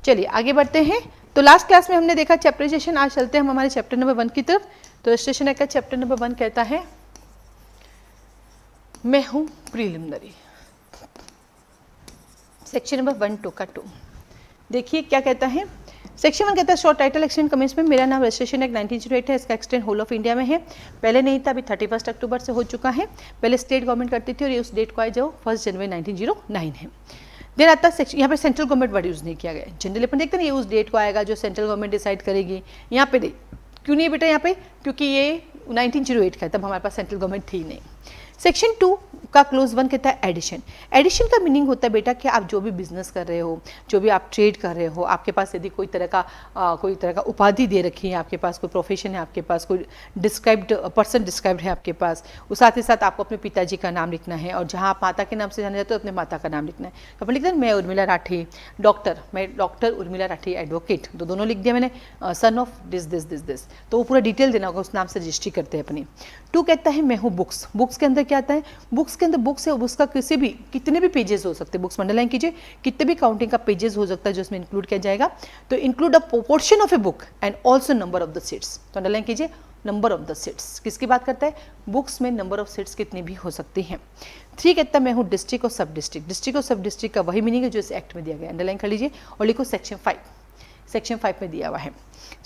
चलिए आगे बढ़ते हैं। तो लास्ट क्लास में हमने देखा चैप्टराइजेशन, आज चलते हैं हम हमारे चैप्टर नंबर 1 की तरफ। तो रजिस्ट्रेशन एक्ट का चैप्टर नंबर 1 कहता है मैं हूँ प्रीलिमिनरी। सेक्शन नंबर 1 टू का 2 देखिए क्या कहता है। सेक्शन 1 कहता है शॉर्ट टाइटल एक्सटेंड कमेंसमेंट। मेरा नाम रजिस्ट्रेशन एक्ट 1908 है, इसका एक्सटेंड होल ऑफ इंडिया में है। पहले नहीं था, अभी 31 अक्टूबर से हो चुका है। पहले स्टेट गवर्नमेंट करती थी और ये उस डेट को आए जो 1 जनवरी 1909 है। देन आता है सेक्शन, यहाँ पे सेंट्रल गवर्नमेंट वर्ड यूज़ नहीं किया गया। जनरली अपन देखते हैं ये उस डेट को आएगा जो सेंट्रल गवर्नमेंट डिसाइड करेगी। यहाँ पे क्यों नहीं बेटा यहाँ पे, क्योंकि ये 1908 का है, तब हमारे पास सेंट्रल गवर्नमेंट थी नहीं। सेक्शन 2 का क्लोज 1 कहता है एडिशन। एडिशन का मीनिंग होता है बेटा कि आप जो भी बिजनेस कर रहे हो, जो भी आप ट्रेड कर रहे हो, आपके पास यदि कोई तरह का उपाधि दे रखी है, आपके पास कोई प्रोफेशन है, आपके पास कोई डिस्क्राइब्ड पर्सन डिस्क्राइब्ड है आपके पास, उस साथ ही साथ आपको अपने पिताजी का नाम लिखना है, और जहाँ आप माता के नाम से जाने जाते हो अपने माता का नाम लिखना है। तो अपन लिखते हैं मैं उर्मिला राठी डॉक्टर, मैं डॉक्टर उर्मिला राठी एडवोकेट, तो दोनों लिख दिया मैंने, सन ऑफ दिस। तो वो पूरा डिटेल देना होगा, उस नाम से रजिस्ट्री करते हैं अपनी। 2 कहता है मैं हूँ बुक्स। बुक्स के अंदर क्या आता है, बुक्स के अंदर बुक्स है, उसका किसी भी कितने भी पेजेस हो सकते हैं, बुक्स अंडरलाइन कीजिए, कितने भी काउंटिंग का पेजेस हो सकता है जो इसमें इंक्लूड किया जाएगा। तो include a portion of a book and also number of the seats. तो अंडरलाइन कीजिए नंबर ऑफ द सीट्स, किसकी बात करता है, बुक्स में नंबर ऑफ सीट्स कितनी भी हो सकती हैं। 3 कहता है मैं हूँ डिस्ट्रिक्ट और सब डिस्ट्रिक्ट। डिस्ट्रिक्ट और सब डिस्ट्रिक्ट का वही मीनिंग है जो इस एक्ट में दिया गया, अंडरलाइन कर लीजिए और लिखो सेक्शन 5, सेक्शन 5 में दिया हुआ है।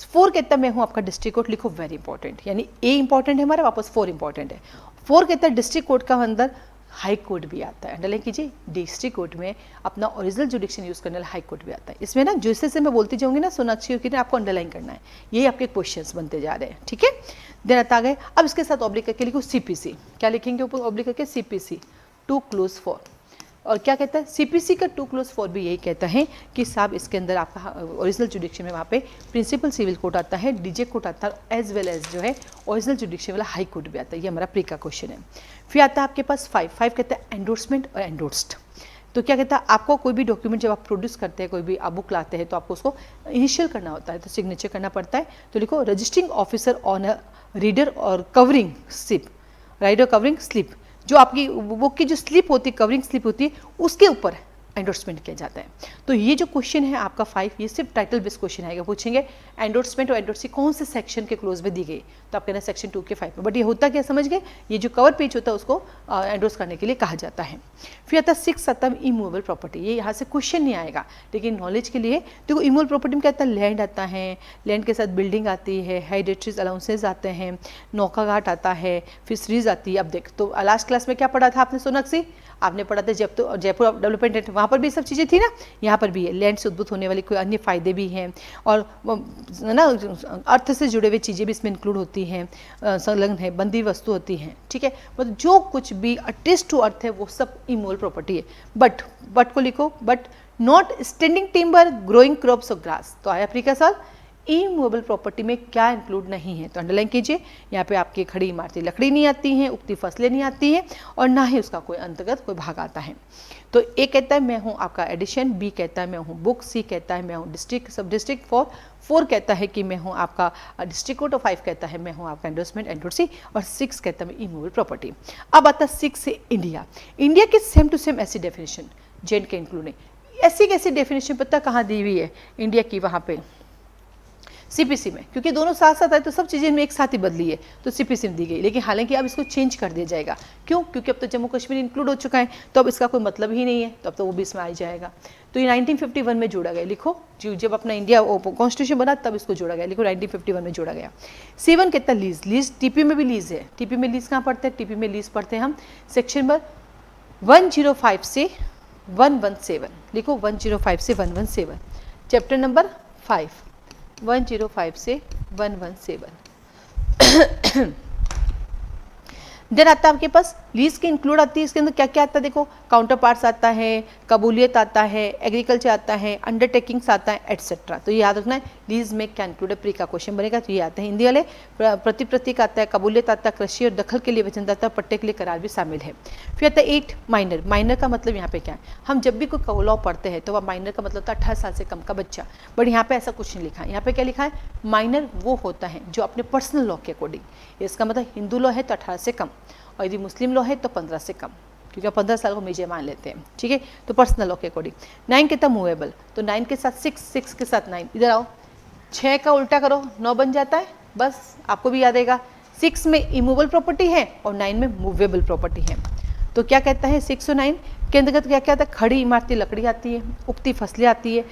4 कहता है मैं हूँ आपका डिस्ट्रिक्ट कोर्ट, लिखो वेरी इंपॉर्टेंट, यानी ए इंपॉर्टेंट है हमारा, वापस 4 इंपॉर्टेंट है। 4 कहता है डिस्ट्रिक्ट कोर्ट का अंदर हाई कोर्ट भी आता है, अंडरलाइन कीजिए, डिस्ट्रिक्ट कोर्ट में अपना ओरिजिनल जुडिक्शन यूज करने वाला हाई कोर्ट भी आता है। इसमें ना जैसे से मैं बोलती जाऊंगी ना सोनाक्षी की ना, आपको अंडरलाइन करना है, यही आपके क्वेश्चंस बनते जा रहे हैं, ठीक है। देन आता गए, अब इसके साथ ऑब्लिक करके लिखो सीपीसी। क्या लिखेंगे ऊपर ऑब्लिक करके, सीपीसी 2 क्लोज 4। और क्या कहता है सीपीसी का 2 क्लोज 4 भी यही कहता है कि साहब इसके अंदर आपका ओरिजिनल जुडिक्शन में वहाँ पे प्रिंसिपल सिविल कोर्ट आता है, डीजे कोर्ट आता है, एज वेल एज जो है ओरिजिनल जुडिक्शन वाला हाई कोर्ट भी आता है। ये हमारा प्री का क्वेश्चन है। फिर आता है आपके पास 5 कहता है एंडोर्समेंट और एंडोर्स्ड। तो क्या कहता है, आपको कोई भी डॉक्यूमेंट जब आप प्रोड्यूस करते हैं, कोई भी आप बुक लाते हैं, तो आपको उसको इनिशियल करना होता है, तो सिग्नेचर करना पड़ता है। तो लिखो registering officer on a reader और covering slip, rider covering slip, जो आपकी बुक की जो स्लिप होती है, कवरिंग स्लिप होती है, उसके ऊपर एंडोर्समेंट किया जाता है। तो ये जो क्वेश्चन है आपका 5, ये सिर्फ टाइटल बेस्ड क्वेश्चन आएगा। पूछेंगे एंडोर्समेंट और एंडोर्सी कौन से सेक्शन के क्लोज में दी गई, तो आप कहना सेक्शन 2 के 5 में। बट ये होता क्या समझ गए, ये जो कवर पेज होता है उसको एंडोर्स करने के लिए कहा जाता है। फिर आता है 6 आता है इमूवेबल प्रॉपर्टी। ये यहाँ से क्वेश्चन नहीं आएगा, लेकिन नॉलेज के लिए देखो इमूवेबल प्रॉपर्टी में क्या आता है, लैंड आता है, लैंड के साथ बिल्डिंग आती है, हेरिटेज अलाउंसेज आते हैं, नौका घाट आता है, फिशरीज आती है। अब देख, तो लास्ट क्लास में क्या पढ़ा था आपने सोनाक्षी, आपने पढ़ा था जयपुर डेवलपमेंट एक्ट, वहाँ पर भी सब चीज़ें थी ना, यहाँ पर भी है। लैंड से उद्भूत होने वाले कोई अन्य फायदे भी हैं, और ना अर्थ से जुड़े हुए चीज़ें भी इसमें इंक्लूड होती हैं, संलग्न है, बंदी वस्तु होती हैं, ठीक है। मतलब जो कुछ भी अटेस्ट टू अर्थ है वो सब इमूवेबल प्रॉपर्टी है। बट को लिखो, but not standing timber, growing crops of grass. तो आया प्री का सवाल, इमूवेबल प्रॉपर्टी में क्या इंक्लूड नहीं है, तो अंडरलाइन कीजिए। यहाँ पे आपकी खड़ी इमारती लकड़ी नहीं आती हैं, उगती फसलें नहीं आती हैं, और ना ही उसका कोई अंतर्गत कोई भाग आता है। तो ए कहता है मैं हूँ आपका एडिशन, बी कहता है मैं हूँ बुक, सी कहता है मैं हूँ डिस्ट्रिक्ट सब डिस्ट्रिक्ट, 4 कहता है कि मैं हूँ आपका डिस्ट्रिक्ट कोर्ट, और 5 कहता है मैं हूँ आपका एंडोर्समेंट एंडोर्सी, और 6 कहता है मैं इमूवेबल प्रॉपर्टी। अब आता है 6 से इंडिया। इंडिया की सेम टू सेम ऐसी डेफिनेशन जेंट के इंक्लूड नहीं, ऐसी कैसी डेफिनेशन पता कहाँ दी हुई है इंडिया की, वहाँ पे सीपीसी में, क्योंकि दोनों साथ साथ आए तो सब चीज़ें में एक साथ ही बदली है, तो सीपीसी में दी गई। लेकिन हालांकि अब इसको चेंज कर दिया जाएगा, क्यों, क्योंकि अब तो जम्मू कश्मीर इंक्लूड हो चुका है, तो अब इसका कोई मतलब ही नहीं है, तो अब तो वो भी इसमें आ जाएगा। तो ये 1951 में जोड़ा गया, लिखो जब अपना इंडिया कॉन्स्टिट्यूशन बना तब इसको जोड़ा गया, लिखो 1951 में जोड़ा गया। 7 कहता है लीज। लीज टीपी में भी लीज है, टीपी में लीज कहाँ पढ़ते हैं, टीपी में लीज पढ़ते हैं हम सेक्शन नंबर 105 से 117, लिखो 105 से 117, चैप्टर नंबर 5, 105 से 117। देन आता है आपके पास लीज के इंक्लूड आती है, इसके अंदर क्या क्या आता है देखो, काउंटर पार्ट्स आता है, कबूलियत आता है, एग्रीकल्चर आता है, अंडरटेकिंग्स आता है, एटसेट्रा। तो ये याद रखना है लीज में क्या इंक्लूड है, प्री का क्वेश्चन बनेगा। तो ये आते हैं हिंदी वाले, प्रतिप्रतीक आता है, कबूलियत आता है, कृषि और दखल के लिए वचन आता है, पट्टे के लिए करार भी शामिल है। फिर आता है 8 माइनर। माइनर का मतलब यहाँ पे क्या है, हम जब भी कोई लॉ पढ़ते हैं तो वह माइनर का मतलब होता है 18 साल से कम का बच्चा, बट यहाँ पे ऐसा कुछ नहीं लिखा है। यहाँ पे क्या लिखा है, माइनर वो होता है जो अपने पर्सनल लॉ के अकॉर्डिंग, इसका मतलब हिंदू लॉ है तो 18 से कम, और यदि मुस्लिम लॉ है तो 15 से कम, क्योंकि आप 15 साल को मेजर मान लेते हैं, ठीक है। तो पर्सनल लॉ के अकॉर्डिंग 9 कितना मूवेबल, तो 9 के साथ 6, 6 के साथ 9, इधर आओ 6 का उल्टा करो 9 बन जाता है, बस आपको भी याद आएगा। 6 में इमूवेबल प्रॉपर्टी है और 9 में मूवेबल प्रॉपर्टी है। तो क्या कहता है 6 और 9 के अंतर्गत क्या क्या आता है, खड़ी इमारती लकड़ी आती है, उगती फसलें आती है,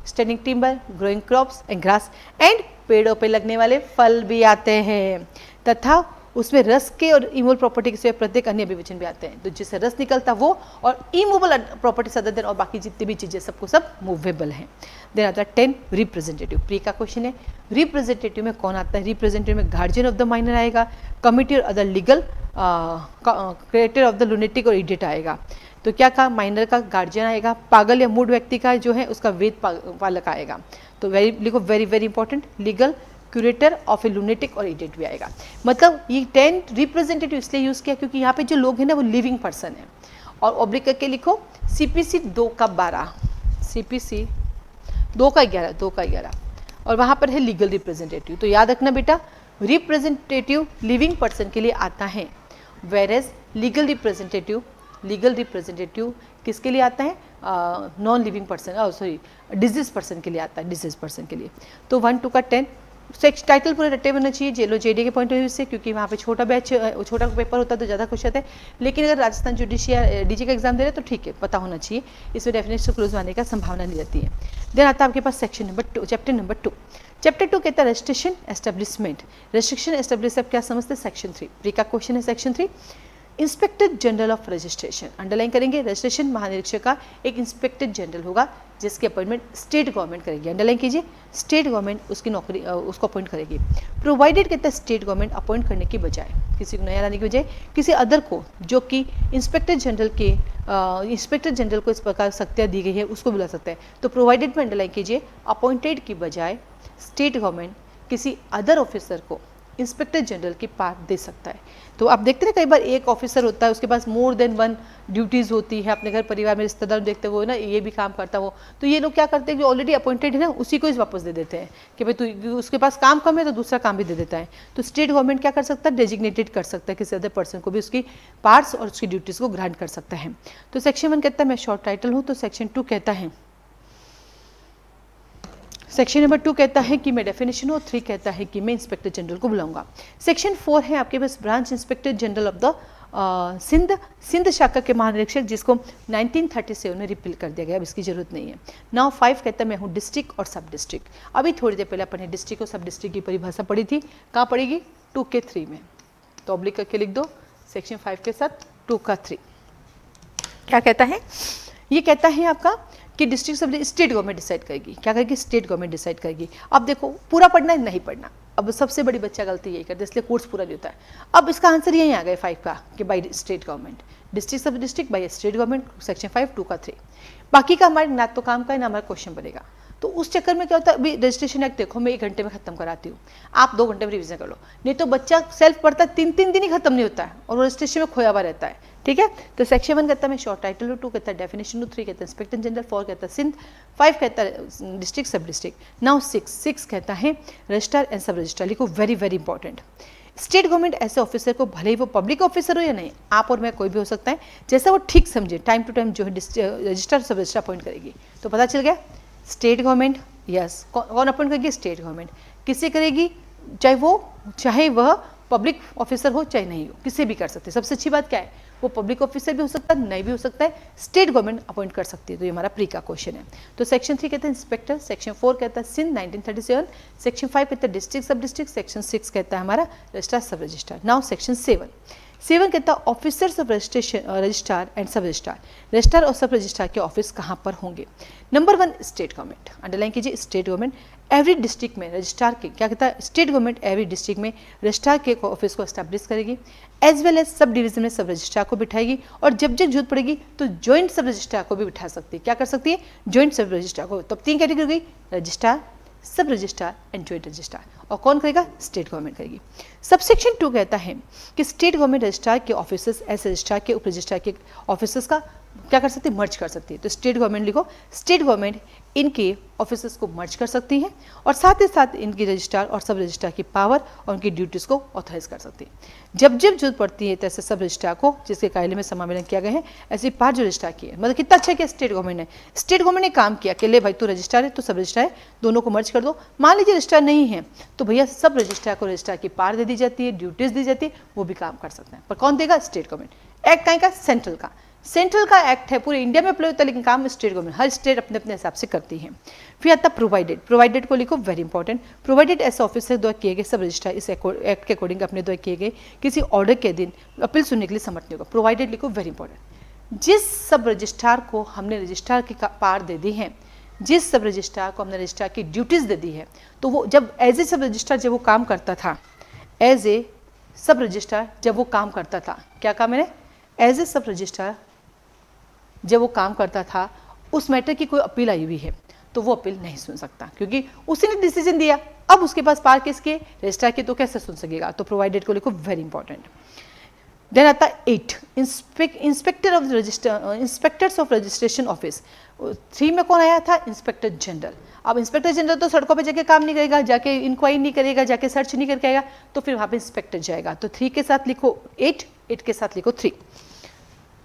standing timber, growing crops and grass and पेड़ों पे लगने वाले फल भी आते हैं, तथा उसमें रस के और इमूवेबल प्रॉपर्टी के सिवाय प्रत्येक अन्य अभिवचन भी आते हैं। तो जिससे रस निकलता वो और इमूवेबल प्रॉपर्टी अदर देन और बाकी जितनी भी चीजें सबको सब मूवेबल हैं। देन आता है 10 रिप्रेजेंटेटिव। प्री का क्वेश्चन है, रिप्रेजेंटेटिव में कौन आता है, रिप्रेजेंटेटिव में गार्जियन ऑफ द माइनर आएगा, कमिटी और other legal creator of the lunatic और इडियट आएगा। तो क्या कहा, माइनर का गार्जियन आएगा, पागल या मूड व्यक्ति का जो है उसका वेद पालक आएगा। तो लिखो very very important, legal curator of A lunatic और इडियट भी आएगा। मतलब ये 10 रिप्रेजेंटेटिव इसलिए यूज किया क्योंकि यहाँ पे जो लोग हैं ना वो लिविंग पर्सन है। और ऑब्लिक करके लिखो CPC 2 का 12, CPC 2 का 11, 2 का 11, और वहाँ पर है लीगल रिप्रेजेंटेटिव। तो याद रखना बेटा, रिप्रेजेंटेटिव लिविंग पर्सन के लिए आता है, वेर एज लीगल रिप्रेजेंटेटिव किसके लिए आता है, non living person, sorry disease person के लिए आता है, डिजीज पर्सन के लिए। तो 1, 2 का 10 सेक्शन टाइटल पूरे रट्टे होना चाहिए जेलो जेडी के पॉइंट ऑफ व्यू से, क्योंकि वहाँ पे छोटा बैच छोटा पेपर होता है तो ज़्यादा खुश होता है। लेकिन अगर राजस्थान जुडिशियल डीजी का एग्जाम दे रहे हैं तो ठीक है, पता होना चाहिए, इसमें डेफिनेशन क्लोज आने का संभावना नहीं रहती है। देन आता है आपके पास section number 2, chapter number 2। Chapter 2 कहता है रजिस्ट्रेशन एस्टेब्लिशमेंट। रजिस्ट्रेशन एस्टेब्लिश क्या समझते हैं, सेक्शन 3। प्री का क्वेश्चन है section 3, inspector general of registration. Underline करेंगे, रजिस्ट्रेशन महानिरीक्षक का एक इंस्पेक्टर जनरल होगा जिसकी अपॉइंटमेंट स्टेट गवर्नमेंट करेगी। अंडरलाइन कीजिए, स्टेट गवर्नमेंट उसकी नौकरी उसको अपॉइंट करेगी। प्रोवाइडेड कहता है स्टेट गवर्नमेंट अपॉइंट करने की बजाय, किसी को नया लाने की बजाय किसी अदर को जो कि इंस्पेक्टर जनरल को इस प्रकार शक्तियाँ दी गई है उसको बुला सकता है। तो प्रोवाइडेड में अंडरलाइन कीजिए, अपॉइंटेड की बजाय स्टेट गवर्नमेंट किसी अदर ऑफिसर को इंस्पेक्टर जनरल की पावर दे सकता है। तो आप देखते हैं कई बार एक ऑफिसर होता है, उसके पास मोर देन 1 ड्यूटीज़ होती है, अपने घर परिवार में रिश्तेदार देखते हुए ना ये भी काम करता हो, तो ये लोग क्या करते हैं जो ऑलरेडी अपॉइंटेड है ना उसी को ही वापस दे देते हैं कि भाई तू उसके पास काम कम है तो दूसरा काम भी दे देता है। तो स्टेट गवर्नमेंट क्या कर सकता है, डेजिग्नेटेड कर सकता है किसी अदर पर्सन को भी उसकी पार्ट्स और उसकी ड्यूटीज़ को ग्रांट कर सकता है। तो सेक्शन 1 कहता है, मैं शॉर्ट टाइटल हूँ, तो सेक्शन 2 कहता है, सेक्शन नंबर 2 कहता है कि मैं डेफिनेशन हूँ, 3 कहता है कि मैं इंस्पेक्टर जनरल को बुलाऊंगा। सेक्शन 4 है आपके पास branch inspector general of the Sindh शाखा के महानिरीक्षक, जिसको 1937 में रिपील कर दिया गया, अब इसकी जरूरत नहीं है। नाउ 5 कहता है मैं हूँ डिस्ट्रिक्ट और सब डिस्ट्रिक्ट। अभी थोड़ी देर पहले अपन ने डिस्ट्रिक्ट और सब डिस्ट्रिक्ट की परिभाषा पढ़ी थी, कहाँ पड़ेगी, 2 के 3 में। तो ऑब्लिक करके लिख दो, सेक्शन 5 के साथ 2 का 3 क्या कहता है, ये कहता है आपका कि डिस्ट्रिक्ट सब स्टेट गवर्नमेंट डिसाइड करेगी। क्या करेगी, स्टेट गवर्नमेंट डिसाइड करेगी। अब देखो पूरा पढ़ना है नहीं पढ़ना, अब सबसे बड़ी बच्चा गलती यही करता है, इसलिए कोर्स पूरा नहीं होता है। अब इसका आंसर यही आ गया 5 का कि बाई स्टेट गवर्नमेंट, डिस्ट्रिक्ट सब district by state government, section 5 2 का 3। बाकी का हमारे ना तो काम का है ना हमारा क्वेश्चन बनेगा। तो उस चक्कर में क्या होता है, अभी रजिस्ट्रेशन एक्ट देखो मैं 1 घंटे में खत्म कराती हूँ, आप 2 घंटे में रिवीजन कर लो, नहीं तो बच्चा सेल्फ पढ़ता 3-3 दिन ही खत्म नहीं होता है और रजिस्ट्रेशन में खोया हुआ रहता है, ठीक है। तो सेक्शन 1 कहता है मैं शॉर्ट टाइटल हूँ, 2 कहता है डेफिनेशन हूँ, 3 कहता है इंस्पेक्टर जनरल, 4 कहता है सिंध, 5 कहता है डिस्ट्रिक्ट सब डिस्ट्रिक्ट। नाउ 6 कहता है रजिस्ट्रार एंड सब रजिस्ट्रार। लिखो very very important, state government ऐसे ऑफिसर को, भले ही वो पब्लिक ऑफिसर हो या नहीं, आप और मैं कोई भी हो सकता है, जैसा वो ठीक समझे टाइम टू टाइम जो है रजिस्ट्रार सब रजिस्ट्रार अपॉइंट करेगी। तो पता चल गया, स्टेट गवर्नमेंट, यस, कौन अपॉइंट करेगी, स्टेट गवर्नमेंट। किससे करेगी, चाहे वह पब्लिक ऑफिसर हो चाहे नहीं हो, किसी भी कर सकते। सबसे अच्छी बात क्या है, वो पब्लिक ऑफिसर भी हो सकता है, नहीं भी हो सकता है, स्टेट गवर्नमेंट अपॉइंट कर सकती है। तो ये हमारा प्री का क्वेश्चन है। तो सेक्शन 3 कहता है इंस्पेक्टर, सेक्शन 4 कहता है सिंध 1937, सेक्शन 5 कहता है डिस्ट्रिक्ट सब डिस्ट्रिक्ट, सेक्शन 6 कहता है हमारा रजिस्ट्रार सब रजिस्ट्रार। नाउ सेक्शन 7 कहता है officers of registration, registrar and sub registrar. Registrar और सब रजिस्ट्रार के ऑफिस कहाँ पर होंगे। नंबर 1 स्टेट गवर्नमेंट, अंडरलाइन कीजिए, स्टेट गवर्नमेंट एवरी डिस्ट्रिक्ट में रजिस्ट्रार के, क्या कहता है, स्टेट गवर्नमेंट एवरी डिस्ट्रिक्ट में रजिस्ट्रार के ऑफिस को एस्टैब्लिश करेगी, as well as sub division में सब रजिस्ट्रार को बिठाएगी, और जब जब जरूरत पड़ेगी तो ज्वाइंट सब रजिस्ट्रार को भी बिठा सकती है। क्या कर सकती है, ज्वाइंट सब रजिस्ट्रार को। तो 3 कैटेगरी हो गई, रजिस्ट्रार, सब रजिस्ट्रार एंड ज्वाइंट रजिस्ट्रार। और कौन करेगा, स्टेट गवर्नमेंट करेगी। सबसेक्शन 2 कहता है कि स्टेट गवर्नमेंट रजिस्ट्रार के ऑफिसर्स ऐसे रजिस्ट्रार के, उप रजिस्ट्रार के ऑफिसर्स का क्या कर सकती है, मर्ज कर सकती है। तो स्टेट गवर्नमेंट लिखो, स्टेट गवर्नमेंट इनके ऑफिसर्स को मर्ज कर सकती हैं और साथ ही साथ इनकी रजिस्ट्रार और सब रजिस्ट्रार की पावर और उनकी ड्यूटीज़ को ऑथराइज कर सकती है। जब जब जरूरत पड़ती है तैसे सब रजिस्ट्रार को जिसके कार्यालय में समावेशन किया गया है ऐसी पार्ट जो रजिस्ट्रार की है, मतलब कितना अच्छा किया स्टेट गवर्नमेंट ने। स्टेट गवर्नमेंट ने काम किया कि ले भाई तू रजिस्ट्रार है तो सब रजिस्ट्रार है, दोनों को मर्ज कर दो। मान लीजिए रजिस्ट्रार नहीं है तो भैया सब रजिस्ट्रार को रजिस्ट्रार की पावर दे दी जाती है, ड्यूटीज़ दी जाती है, वो भी काम कर सकते हैं। पर कौन देगा? State government. एक्ट कहीं का? सेंट्रल का। सेंट्रल का एक्ट है, पूरे इंडिया में अप्लाई होता है, लेकिन काम स्टेट गवर्नमेंट, हर स्टेट अपने अपने हिसाब से करती है। फिर आता प्रोवाइडेड। प्रोवाइडेड को लिखो, वेरी इंपॉर्टेंट। प्रोवाइडेड ऐसे ऑफिसर द्वारा किए गए सब रजिस्ट्रार इस एक्ट के अकॉर्डिंग अपने द्वारा किए गए किसी ऑर्डर के दिन अपील सुनने के लिए समर्थ नहीं होगा। प्रोवाइडेड लिखो, वेरी इंपॉर्टेंट। जिस सब रजिस्ट्रार को हमने रजिस्ट्रार की पावर दे दी है, जिस सब रजिस्ट्रार को हमने रजिस्ट्रार की ड्यूटीज़ दे दी है, तो वो जब एज ए सब रजिस्ट्रार जब वो काम करता था, एज ए सब रजिस्ट्रार जब वो काम करता था, क्या कहा मैंने? एज ए सब रजिस्ट्रार जब वो काम करता था, उस मैटर की कोई अपील आई हुई है तो वो अपील नहीं सुन सकता, क्योंकि उसी ने डिसीजन दिया। अब उसके पास पावर किसके? रजिस्ट्रार की, तो कैसे सुन सकेगा? तो प्रोवाइडेड को लिखो, वेरी इंपॉर्टेंट। देन आता 8 inspector of register, inspectors of registration office. 3 में कौन आया था? Inspector general. अब इंस्पेक्टर जनरल तो सड़कों पे जाके काम नहीं करेगा, जाके इंक्वायरी नहीं करेगा, जाके सर्च नहीं करके आएगा, तो फिर वहाँ पे इंस्पेक्टर जाएगा। तो 3 के साथ लिखो 8, 8 के साथ लिखो 3,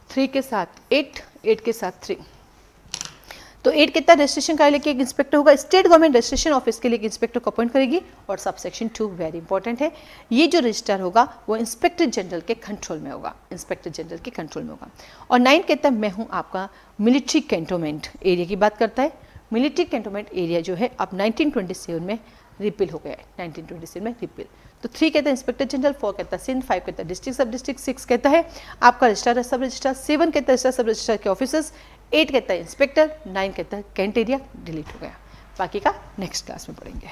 3 के साथ 8, 8 के साथ 3। तो 8 कितना? रजिस्ट्रेशन कार्यालय के एक इंस्पेक्टर होगा। स्टेट गवर्नमेंट रजिस्ट्रेशन ऑफिस के लिए एक इंस्पेक्टर को अपॉइंट करेगी। और सब सेक्शन 2 वेरी इंपॉर्टेंट है, ये जो रजिस्ट्रार होगा वो इंस्पेक्टर जनरल के कंट्रोल में होगा, इंस्पेक्टर जनरल के कंट्रोल में होगा। और 9 कहता है मैं हूँ आपका मिलिट्री कैंटोनमेंट एरिया की बात करता है। मिलिट्री कैंटोनमेंट एरिया जो है अब 1927 में रिपील हो गया है, 1927 में रिपील। तो 3 कहता है इंस्पेक्टर जनरल, 4 कहता है सिंध, 5 कहता है डिस्ट्रिक्ट सब डिस्ट्रिक्ट, 6 कहता है आपका रजिस्ट्रार सब रजिस्ट्रार, 7 कहता है सब रजिस्ट्रार के ऑफिसर्स, 8 कहता है इंस्पेक्टर, 9 कहता है कैंट एरिया। डिलीट हो गया। बाकी का नेक्स्ट क्लास में पढ़ेंगे।